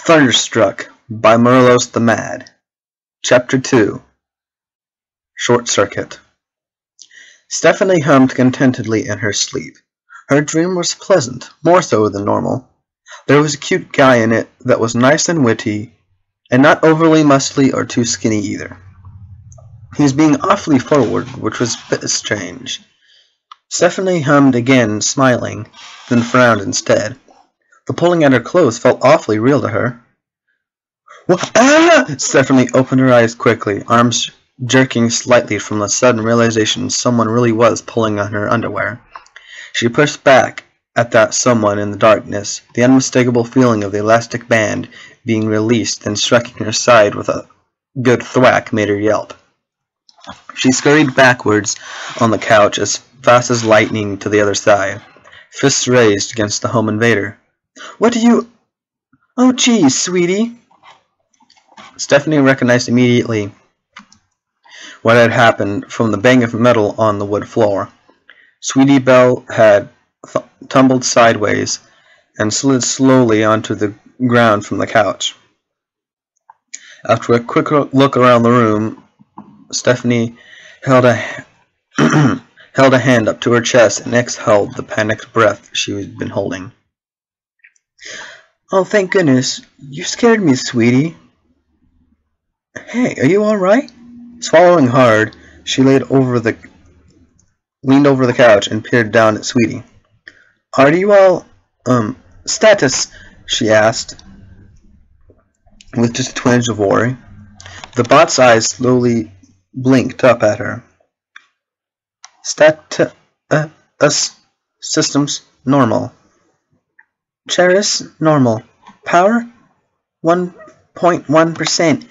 Thunderstruck by Merlos the Mad. Chapter 2. Short Circuit. Stephanie hummed contentedly in her sleep. Her dream was pleasant, more so than normal. There was a cute guy in it that was nice and witty, and not overly muscly or too skinny either. He was being awfully forward, which was a bit strange. Stephanie hummed again, smiling, then frowned instead. The pulling at her clothes felt awfully real to her. What? Ah! Stephanie opened her eyes quickly, arms jerking slightly from the sudden realization someone really was pulling on her underwear. She pushed back at that someone in the darkness, the unmistakable feeling of the elastic band being released and striking her side with a good thwack made her yelp. She scurried backwards on the couch as fast as lightning to the other side, fists raised against the home invader. What do you... Oh, geez, sweetie. Stephanie recognized immediately what had happened from the bang of metal on the wood floor. Sweetie Belle had tumbled sideways and slid slowly onto the ground from the couch. After a quick look around the room, Stephanie held a hand up to her chest and exhaled the panicked breath she had been holding. Oh, thank goodness. You scared me, sweetie. Hey, are you all right? Swallowing hard, she leaned over the couch and peered down at Sweetie. Are you all, status? She asked, with just a twinge of worry. The bot's eyes slowly blinked up at her. Systems normal. Cheris normal. Power 1.1%.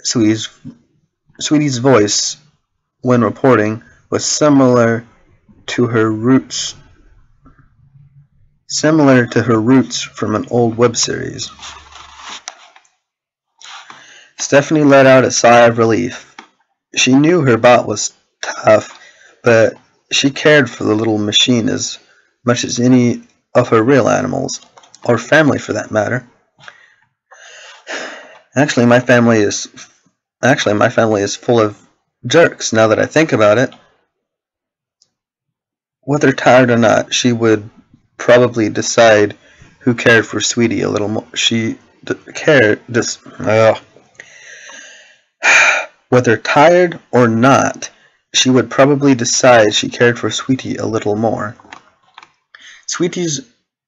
Sweetie's voice, when reporting, was similar to her roots from an old web series. Stephanie let out a sigh of relief. She knew her bot was tough, but she cared for the little machine as much as any of her real animals, or family for that matter. Actually, my family is full of jerks, now that I think about it. Whether tired or not, she would probably decide who cared for Sweetie a little more. Whether tired or not, she would probably decide she cared for Sweetie a little more. Sweetie's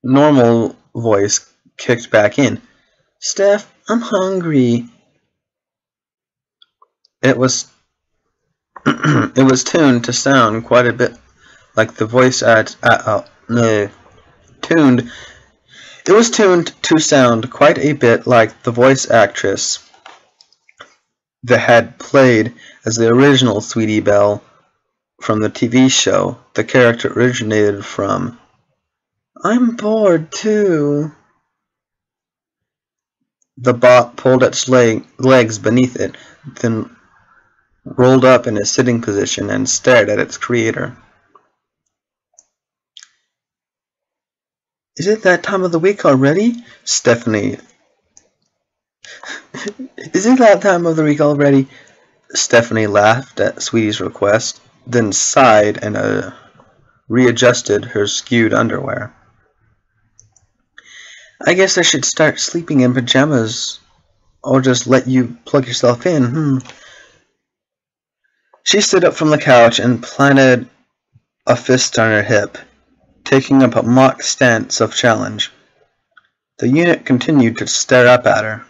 normal voice kicked back in. Steph, I'm hungry. It was tuned to sound quite a bit like the voice It was tuned to sound quite a bit like the voice actress that had played as the original Sweetie Belle from the TV show the character originated from. I'm bored too. The bot pulled its legs beneath it, then rolled up in a sitting position and stared at its creator. Is it that time of the week already? Stephanie laughed at Sweetie's request, then sighed and readjusted her skewed underwear. I guess I should start sleeping in pajamas, or just let you plug yourself in, She stood up from the couch and planted a fist on her hip, taking up a mock stance of challenge. The unit continued to stare up at her.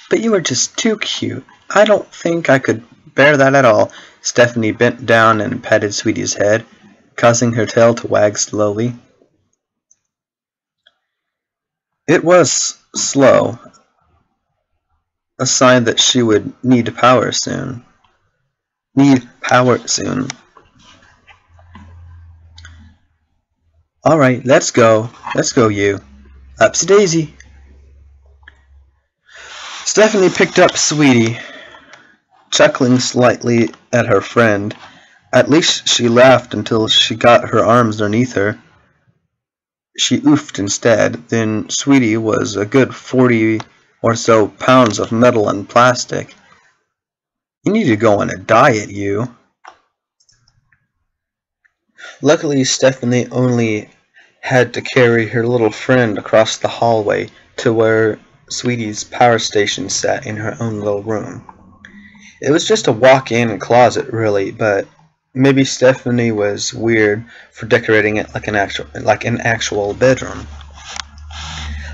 But you are just too cute. I don't think I could bear that at all. Stephanie bent down and patted Sweetie's head, causing her tail to wag slowly. It was slow, a sign that she would need power soon. Alright, let's go, you. Upsy-daisy. Stephanie picked up Sweetie, chuckling slightly at her friend. At least she laughed until she got her arms underneath her. she oofed instead. Then Sweetie was a good 40 or so pounds of metal and plastic. You need to go on a diet, you. Luckily, Stephanie only had to carry her little friend across the hallway to where Sweetie's power station sat in her own little room. It was just a walk-in closet, really, but maybe Stephanie was weird for decorating it like an actual bedroom.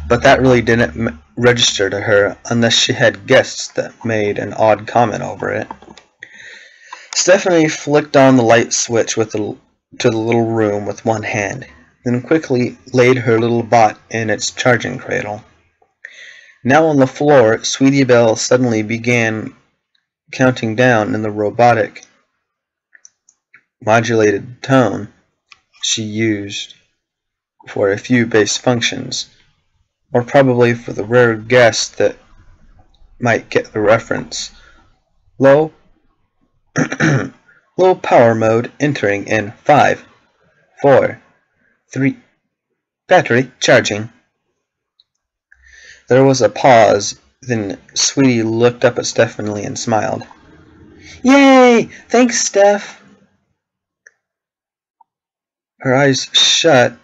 But that really didn't register to her unless she had guests that made an odd comment over it. Stephanie flicked on the light switch to the little room with one hand, then quickly laid her little bot in its charging cradle. Now on the floor, Sweetie Belle suddenly began counting down in the robotic, modulated tone she used for a few base functions, or probably for the rare guest that might get the reference. Low power mode entering in 5, 4, 3, battery charging. There was a pause, then Sweetie looked up at Stephanie and smiled. Yay! Thanks, Steph! Her eyes shut.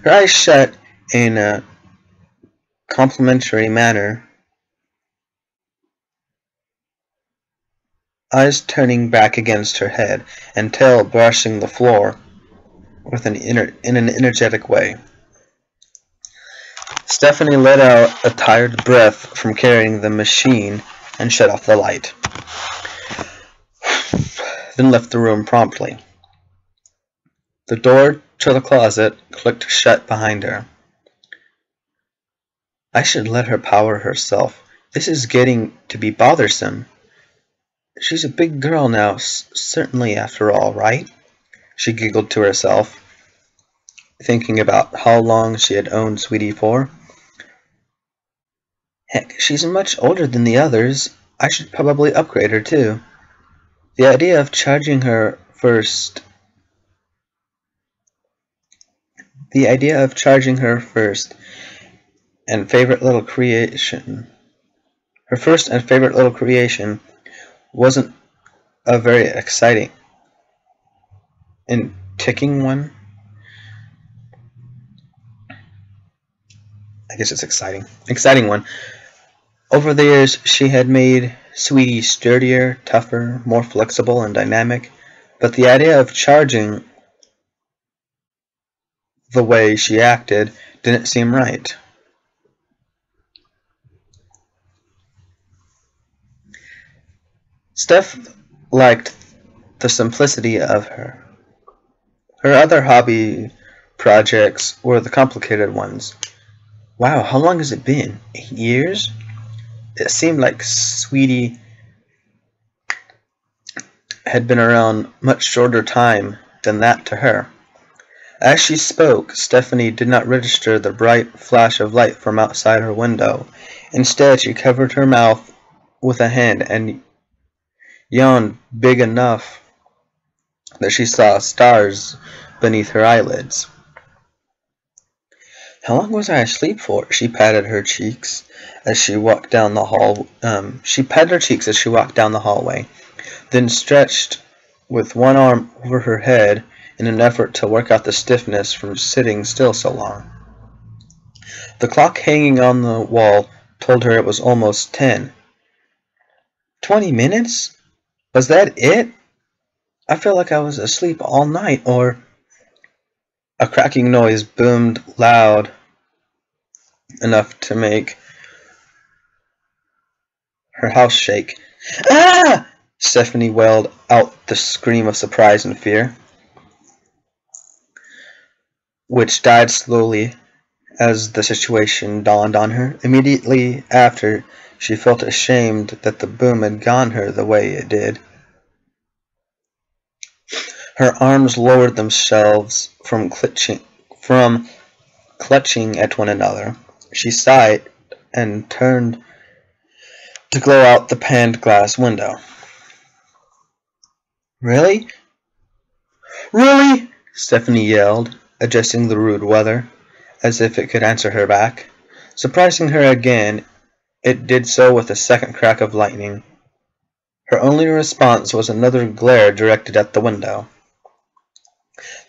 Her eyes shut in a complimentary manner, eyes turning back against her head and tail brushing the floor in an energetic way. Stephanie let out a tired breath from carrying the machine and shut off the light, then left the room promptly. The door to the closet clicked shut behind her. I should let her power herself. This is getting to be bothersome. She's a big girl now, certainly, after all, right? She giggled to herself, thinking about how long she had owned Sweetie for. Heck, she's much older than the others. I should probably upgrade her, too. The idea of charging her first and favorite little creation. Her first and favorite little creation wasn't a very exciting and ticking one. I guess it's exciting. Exciting one. Over the years, she had made Sweetie sturdier, tougher, more flexible and dynamic, but the idea of charging the way she acted didn't seem right. Steph liked the simplicity of her. Her other hobby projects were the complicated ones. Wow, how long has it been? 8 years? It seemed like Sweetie had been around much shorter time than that to her. As she spoke, Stephanie did not register the bright flash of light from outside her window. Instead, she covered her mouth with a hand and yawned big enough that she saw stars beneath her eyelids. How long was I asleep for? She patted her cheeks as she walked down the hall. She patted her cheeks as she walked down the hallway, then stretched with one arm over her head in an effort to work out the stiffness from sitting still so long. The clock hanging on the wall told her it was almost 10. 20 minutes? Was that it? I feel like I was asleep all night, or... A cracking noise boomed loud enough to make her house shake. Ah! Stephanie wailed out the scream of surprise and fear, which died slowly as the situation dawned on her. Immediately after, she felt ashamed that the boom had gone her the way it did. Her arms lowered themselves from clutching at one another. She sighed and turned to glow out the paned glass window. Really? Really? Stephanie yelled, adjusting the rude weather, as if it could answer her back. Surprising her again, it did so with a second crack of lightning. Her only response was another glare directed at the window.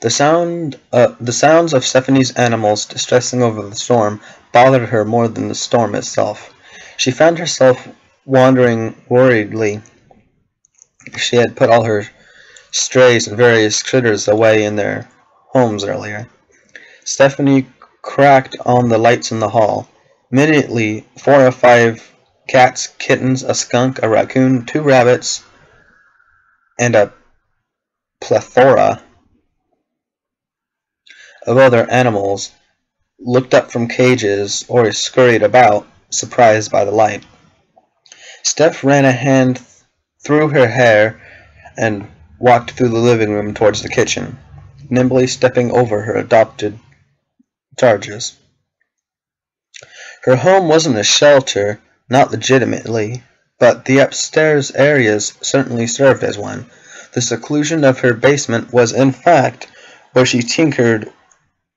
The sounds of Stephanie's animals distressing over the storm bothered her more than the storm itself. She found herself wondering worriedly if she had put all her strays and various critters away in their homes earlier. Stephanie cracked on the lights in the hall. Immediately, 4 or 5 cats, kittens, a skunk, a raccoon, 2 rabbits, and a plethora of other animals looked up from cages or scurried about, surprised by the light. Steph ran a hand through her hair and walked through the living room towards the kitchen, nimbly stepping over her adopted charges. Her home wasn't a shelter, not legitimately, but the upstairs areas certainly served as one. The seclusion of her basement was, in fact, where she tinkered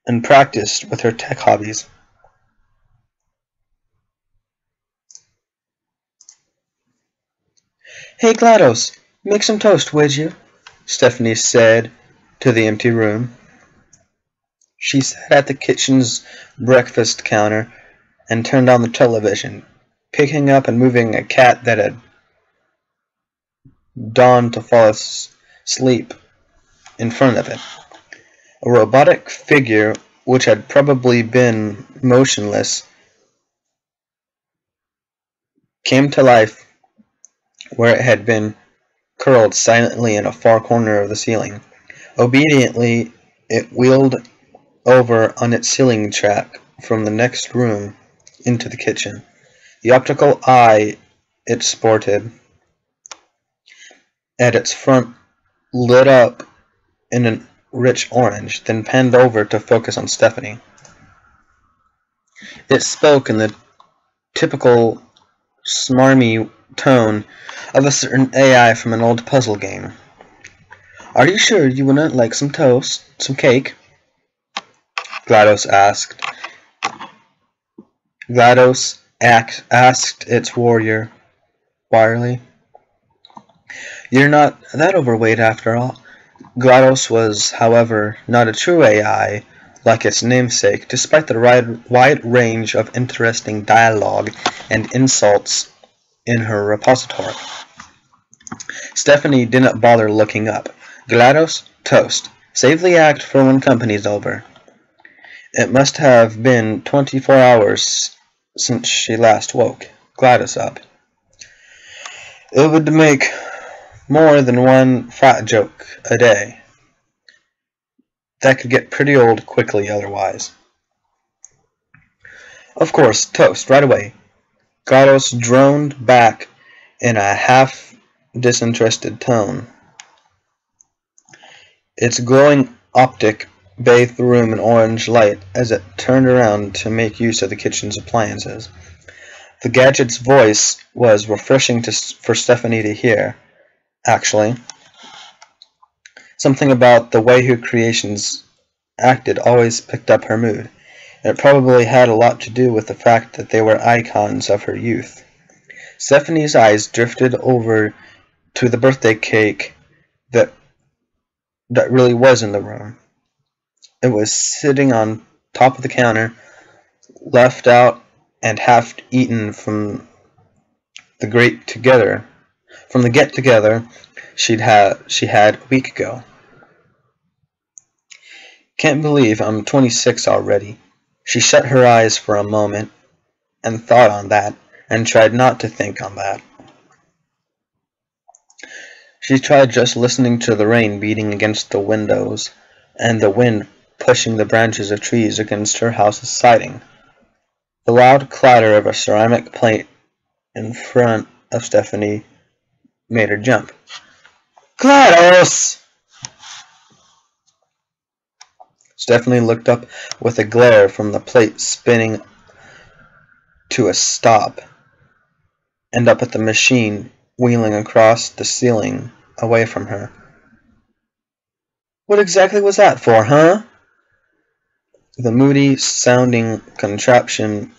and practiced with her tech hobbies. "Hey, GLaDOS, make some toast, would you?" Stephanie said to the empty room. She sat at the kitchen's breakfast counter and turned on the television, picking up and moving a cat that had dawned to fall asleep in front of it. A robotic figure, which had probably been motionless, came to life where it had been curled silently in a far corner of the ceiling. Obediently, it wheeled over on its ceiling track from the next room into the kitchen. The optical eye it sported at its front lit up in a rich orange, then panned over to focus on Stephanie. It spoke in the typical smarmy tone of a certain AI from an old puzzle game. "Are you sure you wouldn't like some toast, some cake?" GLaDOS asked. GLaDOS asked its warrior wryly. "You're not that overweight after all." GLaDOS was, however, not a true AI like its namesake, despite the wide range of interesting dialogue and insults in her repository. Stephanie didn't bother looking up. "GLaDOS, toast. Save the act for when company's over." It must have been 24 hours since she last woke GLaDOS up. It would make more than one fat joke a day. That could get pretty old quickly otherwise. "Of course, toast, right away," GLaDOS droned back in a half-disinterested tone. Its glowing optic bathed the room in orange light as it turned around to make use of the kitchen's appliances. The gadget's voice was refreshing for Stephanie to hear, actually. Something about the way her creations acted always picked up her mood. It probably had a lot to do with the fact that they were icons of her youth. Stephanie's eyes drifted over to the birthday cake that really was in the room. It was sitting on top of the counter, left out and half eaten from the get-together she had a week ago. "Can't believe I'm 26 already." She shut her eyes for a moment and thought on that, and tried not to think on that. She tried just listening to the rain beating against the windows and the wind pushing the branches of trees against her house's siding. The loud clatter of a ceramic plate in front of Stephanie made her jump. "GLaDOS!" Stephanie looked up with a glare from the plate spinning to a stop, and up at the machine wheeling across the ceiling away from her. What exactly was that for, huh? The moody-sounding contraption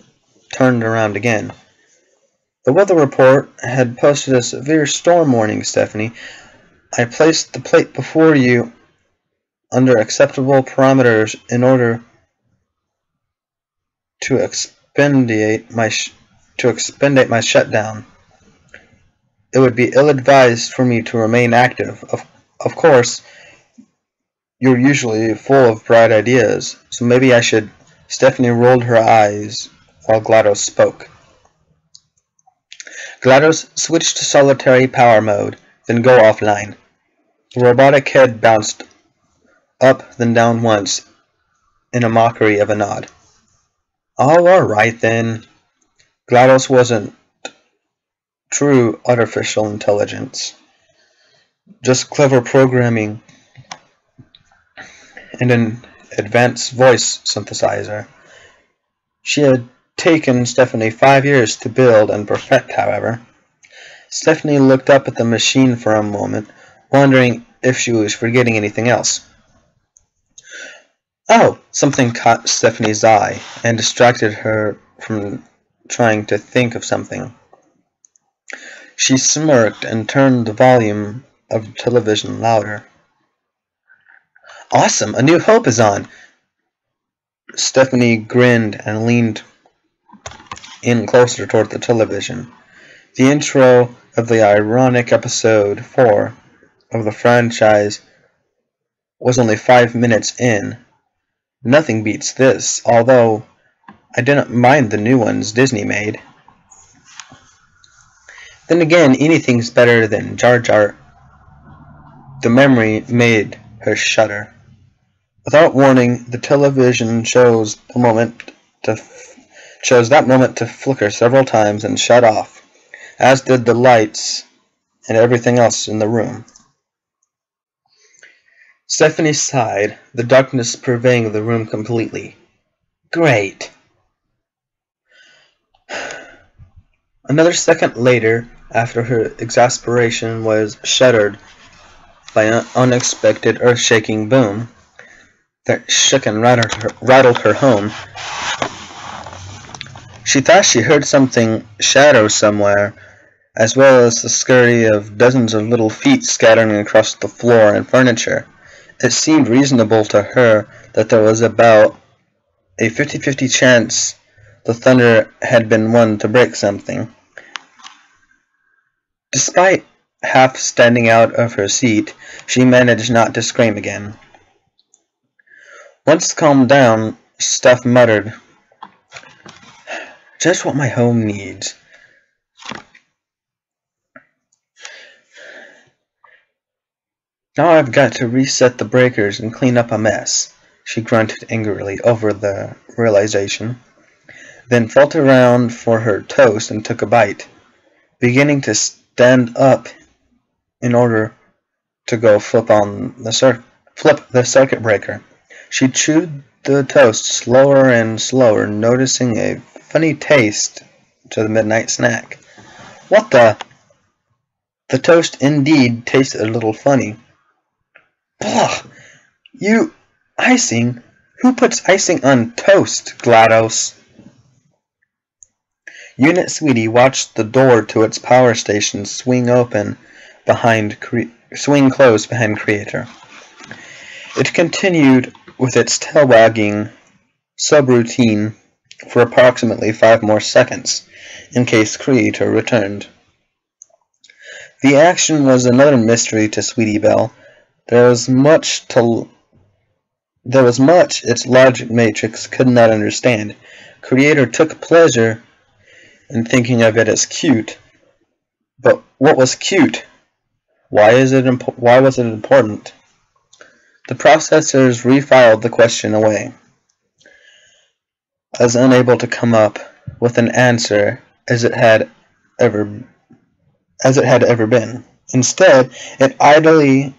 turned around again. The weather report had posted a severe storm warning, Stephanie. I placed the plate before you under acceptable parameters in order to expedite my shutdown. It would be ill-advised for me to remain active. Of course, you're usually full of bright ideas, so maybe I should. Stephanie rolled her eyes while GLaDOS spoke. GLaDOS, switch to solitary power mode, then go offline. The robotic head bounced up, then down once, in a mockery of a nod. Oh, all right then. GLaDOS wasn't true artificial intelligence, just clever programming and an advanced voice synthesizer. She had taken Stephanie 5 years to build and perfect, however. Stephanie looked up at the machine for a moment, wondering if she was forgetting anything else. Oh, something caught Stephanie's eye and distracted her from trying to think of something. She smirked and turned the volume of the television louder. Awesome! A New Hope is on! Stephanie grinned and leaned in closer toward the television. The intro of the ironic episode 4 of the franchise was only 5 minutes in. Nothing beats this, although I didn't mind the new ones Disney made. Then again, anything's better than Jar Jar. The memory made her shudder. Without warning, the television chose that moment to flicker several times and shut off, as did the lights and everything else in the room. Stephanie sighed, the darkness pervading the room completely. Great. Another second later, after her exasperation was shattered by an unexpected earth-shaking boom that shook and rattled her home, she thought she heard something shadow somewhere, as well as the scurry of dozens of little feet scattering across the floor and furniture. It seemed reasonable to her that there was about a 50-50 chance the thunder had been one to break something. Despite half standing out of her seat, she managed not to scream again. Once calmed down, Steph muttered, "Just what my home needs." Now I've got to reset the breakers and clean up a mess, she grunted angrily over the realization, then felt around for her toast and took a bite, beginning to stand up in order to go flip the circuit breaker. She chewed the toast slower and slower, noticing a funny taste to the midnight snack. What the? The toast indeed tasted a little funny. Blah! Icing? Who puts icing on toast, GLaDOS? Unit Sweetie watched the door to its power station swing closed behind Creator. It continued with its tail-wagging subroutine for approximately 5 more seconds, in case Creator returned. The action was another mystery to Sweetie Belle. There was much its logic matrix could not understand. Creator took pleasure in thinking of it as cute. But what was cute? Why was it important? The processors refiled the question away, as unable to come up with an answer as it had ever been. Instead, it idled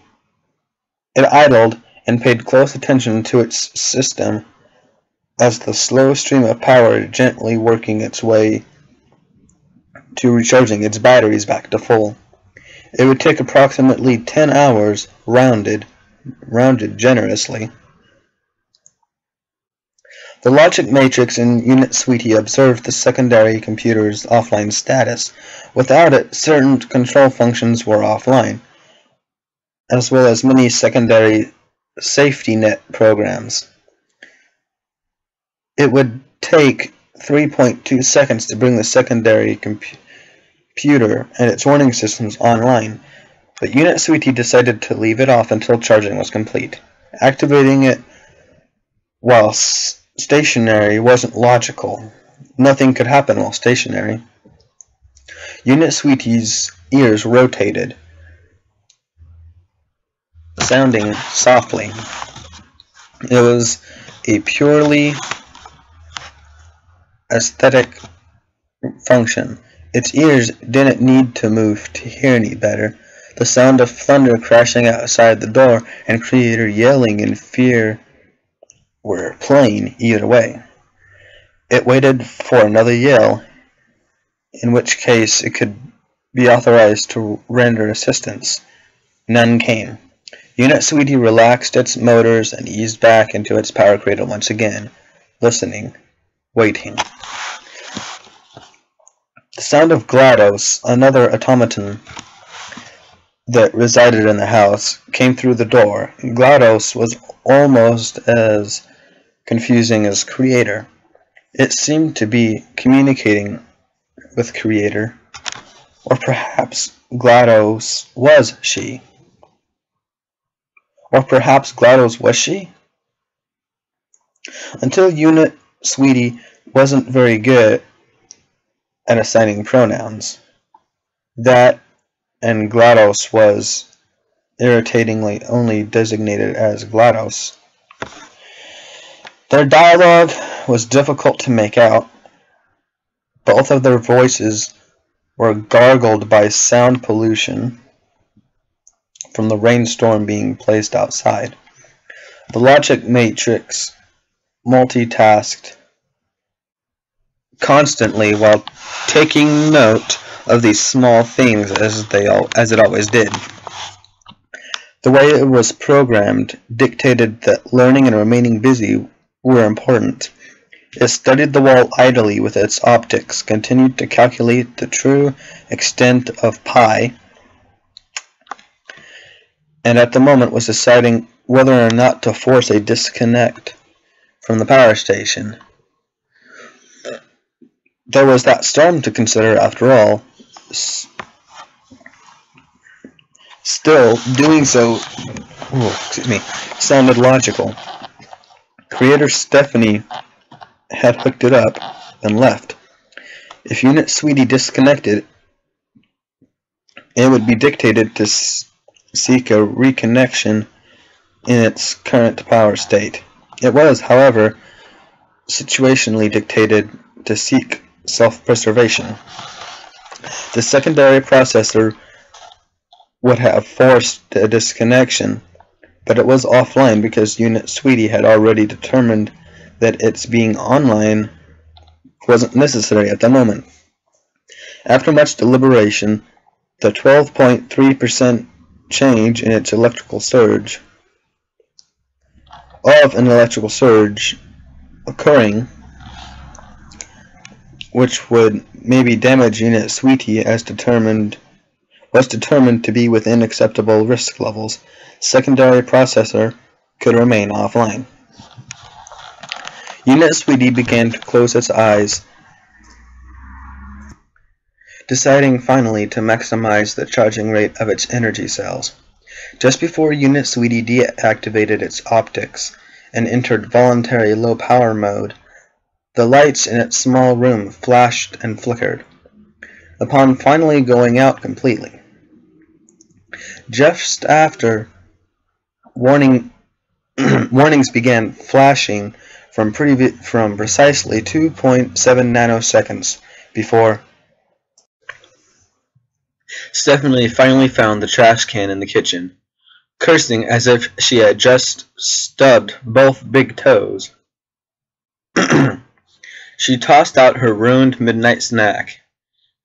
and paid close attention to its system as the slow stream of power gently working its way to recharging its batteries back to full. It would take approximately 10 hours, rounded, rounded generously. The logic matrix in Unit Sweetie observed the secondary computer's offline status. Without it, certain control functions were offline, as well as many secondary safety net programs. It would take 3.2 seconds to bring the secondary computer and its warning systems online, but Unit Sweetie decided to leave it off until charging was complete. Activating it while stationary wasn't logical. Nothing could happen while stationary. Unit Sweetie's ears rotated, sounding softly. It was a purely aesthetic function. Its ears didn't need to move to hear any better. The sound of thunder crashing outside the door and Creator yelling in fear were plain either way. It waited for another yell, in which case it could be authorized to render assistance. None came. Unit Sweetie relaxed its motors and eased back into its power cradle once again, listening, waiting. The sound of GLaDOS, another automaton that resided in the house, came through the door. GLaDOS was almost as confusing as Creator. It seemed to be communicating with Creator, or perhaps GLaDOS was she. Or perhaps GLaDOS was she? Until Unit Sweetie wasn't very good at assigning pronouns. That and GLaDOS was irritatingly only designated as GLaDOS. Their dialogue was difficult to make out. Both of their voices were gargled by sound pollution from the rainstorm being placed outside. The logic matrix multitasked constantly while taking note of these small things as it always did. The way it was programmed dictated that learning and remaining busy were important. It studied the wall idly with its optics, continued to calculate the true extent of pi, and at the moment was deciding whether or not to force a disconnect from the power station. There was that storm to consider after all. Still, doing so sounded logical. Creator Stephanie had hooked it up and left. If Unit Sweetie disconnected, it would be dictated to seek a reconnection in its current power state. It was, however, situationally dictated to seek self-preservation. The secondary processor would have forced a disconnection, but it was offline because Unit Sweetie had already determined that its being online wasn't necessary at the moment. After much deliberation, the 12.3% change in its electrical surge occurring, which would maybe damage Unit Sweetie was determined to be within acceptable risk levels. Secondary processor could remain offline. Unit Sweetie began to close its eyes, deciding finally to maximize the charging rate of its energy cells. Just before Unit Sweetie deactivated its optics and entered voluntary low power mode, the lights in its small room flashed and flickered, upon finally going out completely. Just after, warnings began flashing from precisely 2.7 nanoseconds before Stephanie finally found the trash can in the kitchen, cursing as if she had just stubbed both big toes. She tossed out her ruined midnight snack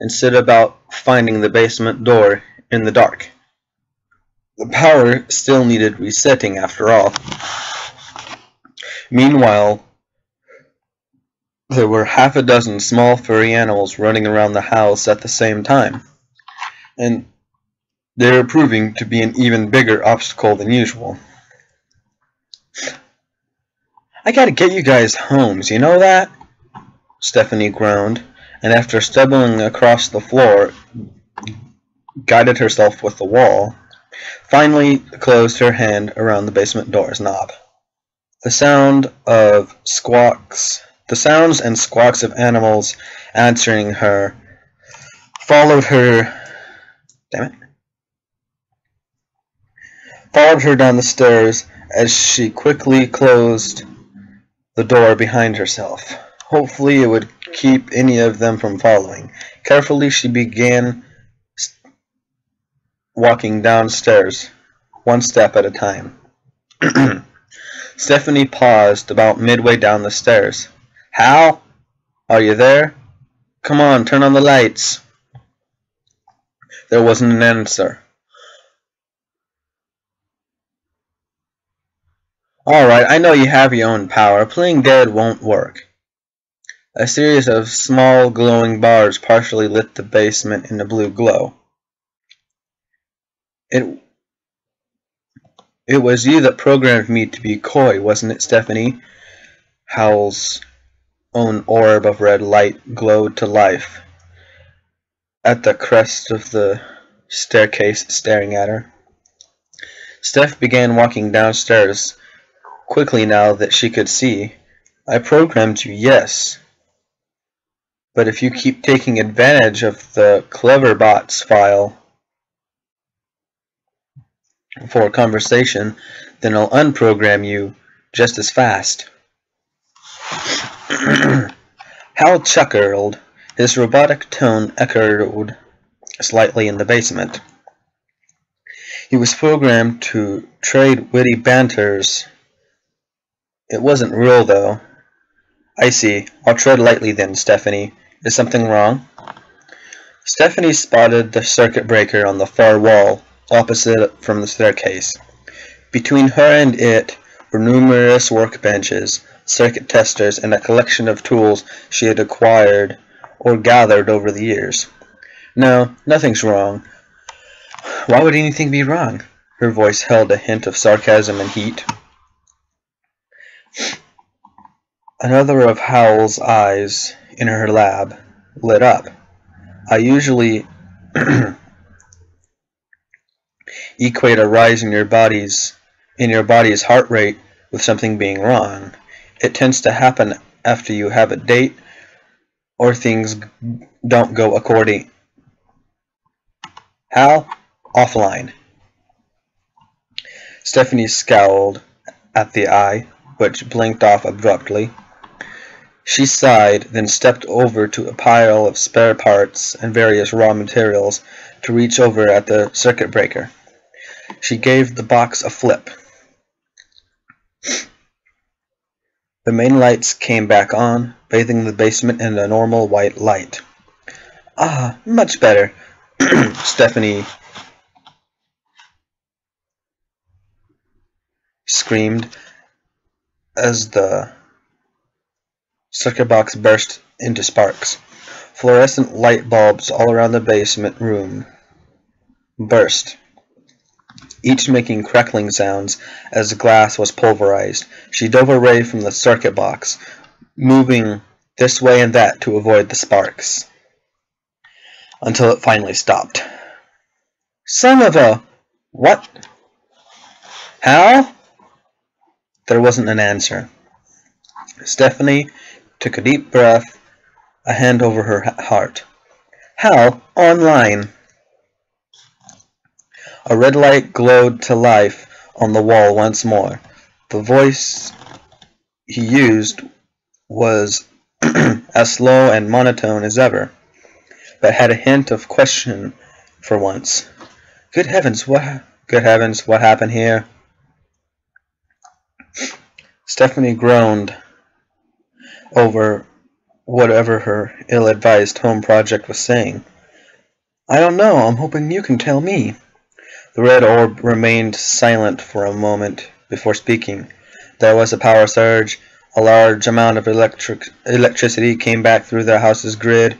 and set about finding the basement door in the dark. The power still needed resetting after all. Meanwhile, there were half a dozen small furry animals running around the house at the same time, and they were proving to be an even bigger obstacle than usual. "I gotta get you guys homes, you know that?" Stephanie groaned, and after stumbling across the floor, guided herself with the wall, finally closed her hand around the basement door's knob. The sounds and squawks of animals answering her followed her down the stairs as she quickly closed the door behind herself. Hopefully it would keep any of them from following. Carefully she began walking downstairs, one step at a time. Stephanie paused about midway down the stairs. "Hal? Are you there? Come on, turn on the lights." There wasn't an answer. "Alright, I know you have your own power. Playing dead won't work." A series of small glowing bars partially lit the basement in a blue glow. It was you that programmed me to be coy, wasn't it, Stephanie? Hal's own orb of red light glowed to life at the crest of the staircase, staring at her. Steph began walking downstairs quickly now that she could see. "I programmed you, yes. But if you keep taking advantage of the Cleverbots file for conversation, then I'll unprogram you just as fast." Hal chuckled. His robotic tone echoed slightly in the basement. He was programmed to trade witty banters. It wasn't real, though. "I see. I'll tread lightly then, Stephanie. Is something wrong?" Stephanie spotted the circuit breaker on the far wall, opposite from the staircase. Between her and it were numerous workbenches, circuit testers, and a collection of tools she had acquired or gathered over the years. "No, nothing's wrong." "Why would anything be wrong?" Her voice held a hint of sarcasm and heat. Another of Hal's eyes in her lab lit up. "I usually equate a rise in your body's heart rate with something being wrong. It tends to happen after you have a date or things don't go according." "Hal, offline." Stephanie scowled at the eye, which blinked off abruptly. She sighed, then stepped over to a pile of spare parts and various raw materials to reach over at the circuit breaker. She gave the box a flip. The main lights came back on, bathing the basement in a normal white light. "Ah, much better," Stephanie screamed as the circuit box burst into sparks. Fluorescent light bulbs all around the basement room burst, each making crackling sounds as the glass was pulverized. She dove away from the circuit box, moving this way and that to avoid the sparks, until it finally stopped. "Son of a... what? Hal?" There wasn't an answer. Stephanie took a deep breath, a hand over her heart. "Hal, online." A red light glowed to life on the wall once more. The voice he used was as slow and monotone as ever, but had a hint of question for once. Good heavens, what happened here?" Stephanie groaned over whatever her ill-advised home project was saying. "I don't know. I'm hoping you can tell me." The The red orb remained silent for a moment before speaking. There was a power surge. A large amount of electricity came back through the house's grid,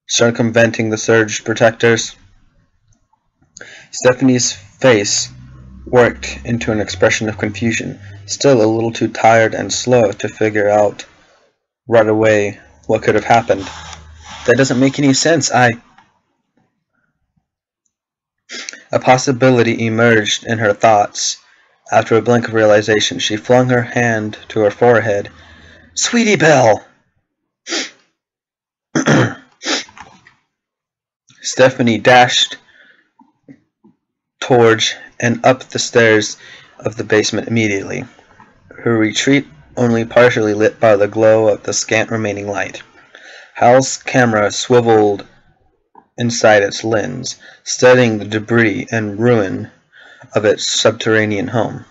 circumventing the surge protectors. Stephanie's face worked into an expression of confusion, still a little too tired and slow to figure out right away what could have happened. That doesn't make any sense. A possibility emerged in her thoughts. After a blink of realization, she flung her hand to her forehead. Sweetie Belle! Stephanie dashed towards and up the stairs of the basement immediately, her retreat only partially lit by the glow of the scant remaining light. Hal's camera swiveled inside its lens, studying the debris and ruin of its subterranean home.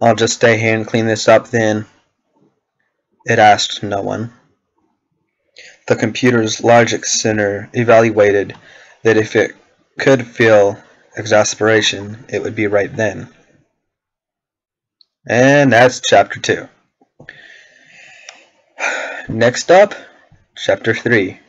I'll just stay here and clean this up then. It asked no one. The computer's logic center evaluated that if it could feel exasperation, it would be right then. And that's Chapter 2. Next up, Chapter 3.